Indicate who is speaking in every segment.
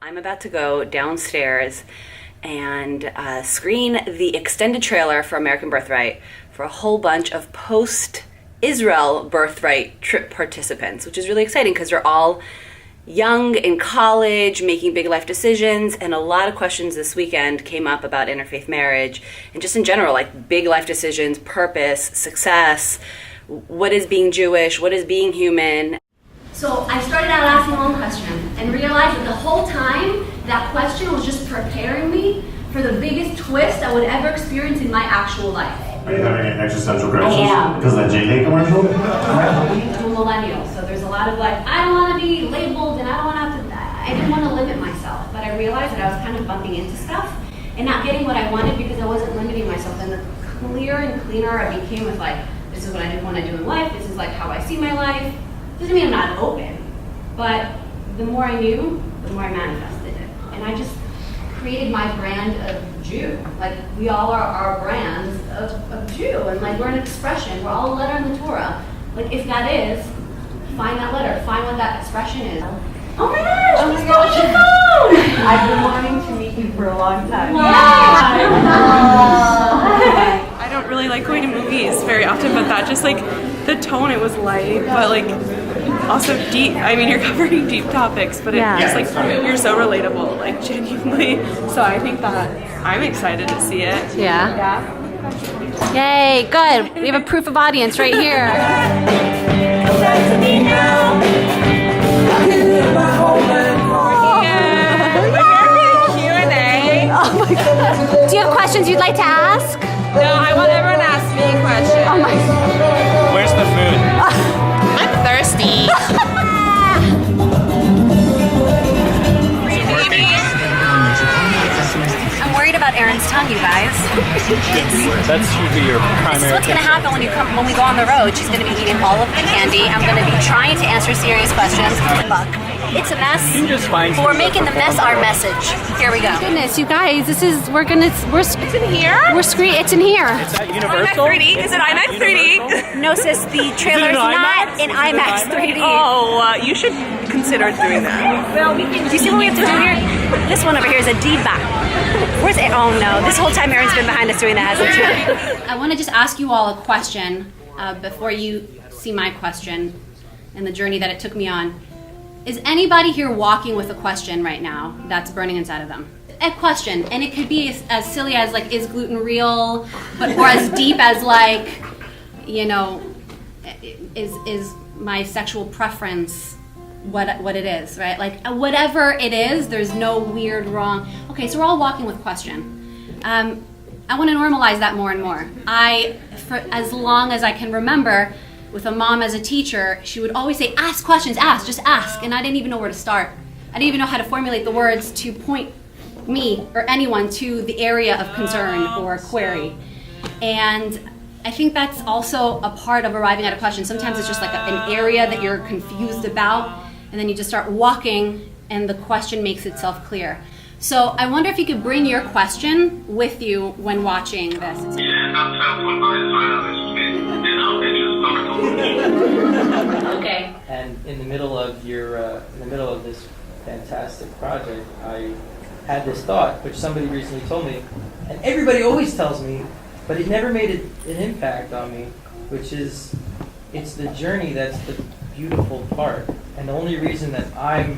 Speaker 1: I'm about to go downstairs and screen the extended trailer for American Birthright for a whole bunch of post-Israel Birthright trip participants, which is really exciting because they're all young, in college, making big life decisions, and a lot of questions this weekend came up about interfaith marriage and just in general, like big life decisions, purpose, success, what is being Jewish, what is being human.
Speaker 2: So I started out asking one question and realized that the whole time that question was just preparing me for the biggest twist I would ever experience in my actual life.
Speaker 3: Are you having an existential crisis?
Speaker 2: I am.
Speaker 3: Because of that JD commercial?
Speaker 2: I'm a millennial, so there's a lot of like, I don't want to be labeled and I don't want to have to, I didn't want to limit myself, but I realized that I was kind of bumping into stuff and not getting what I wanted because I wasn't limiting myself. And the clearer and cleaner I became with like, this is what I didn't want to do in life, this is like how I see my life. Doesn't mean I'm not open, but the more I knew, the more I manifested it. And I just created my brand of Jew. Like, we all are our brands of Jew, and like, we're an expression, we're all a letter in the Torah. Like, if that is, find that letter, find what that expression is. Oh my gosh,
Speaker 4: oh
Speaker 2: my gosh.
Speaker 4: I've been wanting to meet you for a long time.
Speaker 2: Wow.
Speaker 5: I don't really like going to movies very often, but that just like, the tone, it was light, but like, also deep. I mean, you're covering deep topics, but it's just like, you're so relatable, like genuinely. So I think that I'm excited to see it.
Speaker 6: Yeah. Yay, good. We have a proof of audience right here.
Speaker 5: Q&A.
Speaker 6: Oh my God. Do you have questions you'd like to ask?
Speaker 5: No, I want everyone to ask me a question.
Speaker 6: Oh my God.
Speaker 7: Where's the food?
Speaker 5: I'm thirsty.
Speaker 6: I'm worried about Aaron's tongue, you guys.
Speaker 7: That should be your primary.
Speaker 6: This is what's going to happen when we go on the road. She's going to be eating all of the candy. I'm going to be trying to answer serious questions. Look, it's a mess.
Speaker 7: You can just find
Speaker 6: But we're making the mess our message. Here we go. Goodness, you guys, this is it's in here. It's in here.
Speaker 7: Is that Universal?
Speaker 5: IMAX 3D? Is it IMAX 3D?
Speaker 6: No, sis, the trailer's not in IMAX 3D.
Speaker 5: Oh, you should consider doing that.
Speaker 6: Well, do you see what we have to do here? This one over here is a deed back. Where's it? Oh no, this whole time Aaron's been behind us doing that, hasn't she? I want to just ask you all a question before you see my question and the journey that it took me on. Is anybody here walking with a question right now that's burning inside of them? A question, and it could be as silly as like, is gluten real? Or as deep as like, you know, is my sexual preference what it is, right? Like, whatever it is, there's no weird, wrong. Okay, so we're all walking with question. I want to normalize that more and more. For as long as I can remember, with a mom as a teacher, she would always say, ask questions, just ask. And I didn't even know where to start. I didn't even know how to formulate the words to point me or anyone to the area of concern or query. And I think that's also a part of arriving at a question. Sometimes it's just like an area that you're confused about, and then you just start walking and the question makes itself clear. So I wonder if you could bring your question with you when watching this.
Speaker 2: Okay.
Speaker 8: And in the middle of this fantastic project, I had this thought, which somebody recently told me, and everybody always tells me, but it never made an impact on me, which is, it's the journey that's the beautiful part. And the only reason that I'm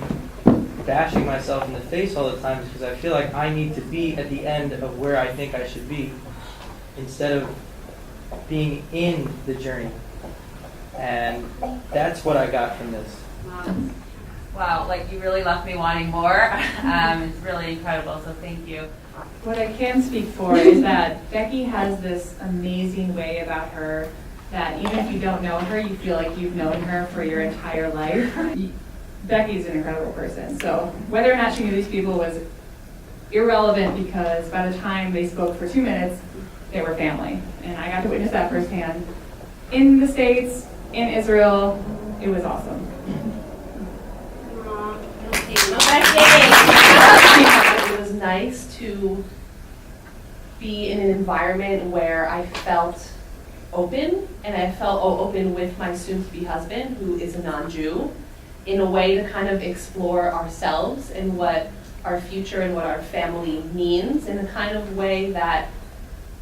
Speaker 8: bashing myself in the face all the time is because I feel like I need to be at the end of where I think I should be, instead of being in the journey. And that's what I got from this.
Speaker 4: Wow, like you really left me wanting more. It's really incredible, so thank you.
Speaker 9: What I can speak for is that Becky has this amazing way about her that even if you don't know her, you feel like you've known her for your entire life. Becky's an incredible person. So whether or not she knew these people was irrelevant, because by the time they spoke for 2 minutes, they were family. And I got to witness that firsthand. In the States, in Israel, it was awesome.
Speaker 10: It was nice to be in an environment where I felt open, and I felt open with my soon-to-be husband, who is a non-Jew, in a way to kind of explore ourselves and what our future and what our family means in the kind of way that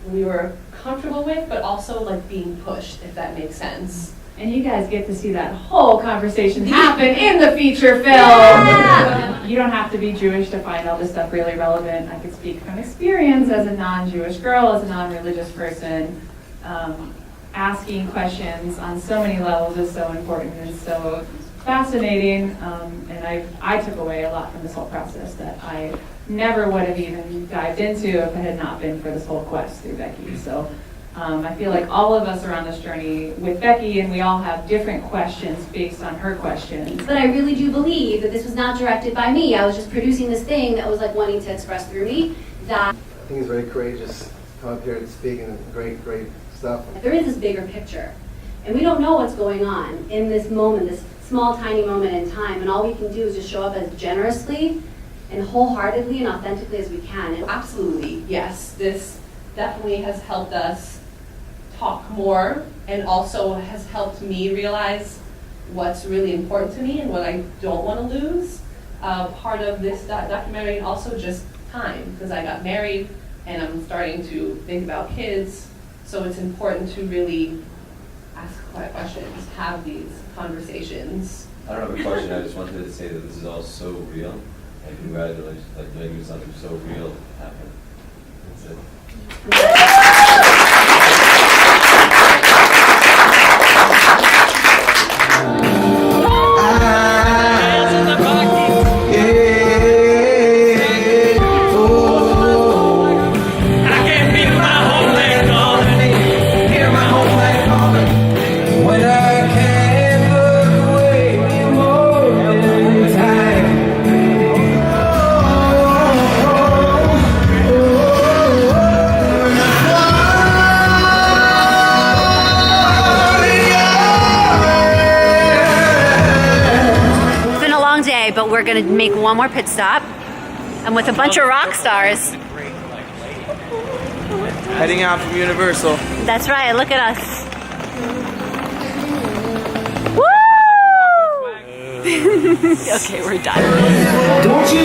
Speaker 10: we were comfortable with, but also like being pushed, if that makes sense.
Speaker 9: And you guys get to see that whole conversation happen in the feature film.
Speaker 10: Yeah.
Speaker 9: You don't have to be Jewish to find all this stuff really relevant. I could speak from experience as a non-Jewish girl, as a non-religious person. Asking questions on so many levels is so important and so fascinating. And I took away a lot from this whole process that I never would have even dived into if it had not been for this whole quest through Becky. So I feel like all of us are on this journey with Becky, and we all have different questions based on her questions.
Speaker 2: But I really do believe that this was not directed by me. I was just producing this thing that was like wanting to express through me that
Speaker 11: I think it's very courageous to come up here and speak, and great stuff.
Speaker 2: there is this bigger picture. And we don't know what's going on in this moment, this small, tiny moment in time. And all we can do is just show up as generously and wholeheartedly and authentically as we can. And
Speaker 10: Absolutely, yes. This definitely has helped us talk more, and also has helped me realize what's really important to me and what I don't want to lose. Part of this documentary, and also just time, because I got married and I'm starting to think about kids. So it's important to really ask questions, have these conversations.
Speaker 12: I don't have a question. I just wanted to say that this is all so real, and congratulations, like making something so real happen. That's it.
Speaker 6: But we're going to make one more pit stop. I'm with a bunch of rock stars.
Speaker 13: Heading out from Universal.
Speaker 6: That's right, look at us. Woo! Okay, we're done.
Speaker 13: Don't you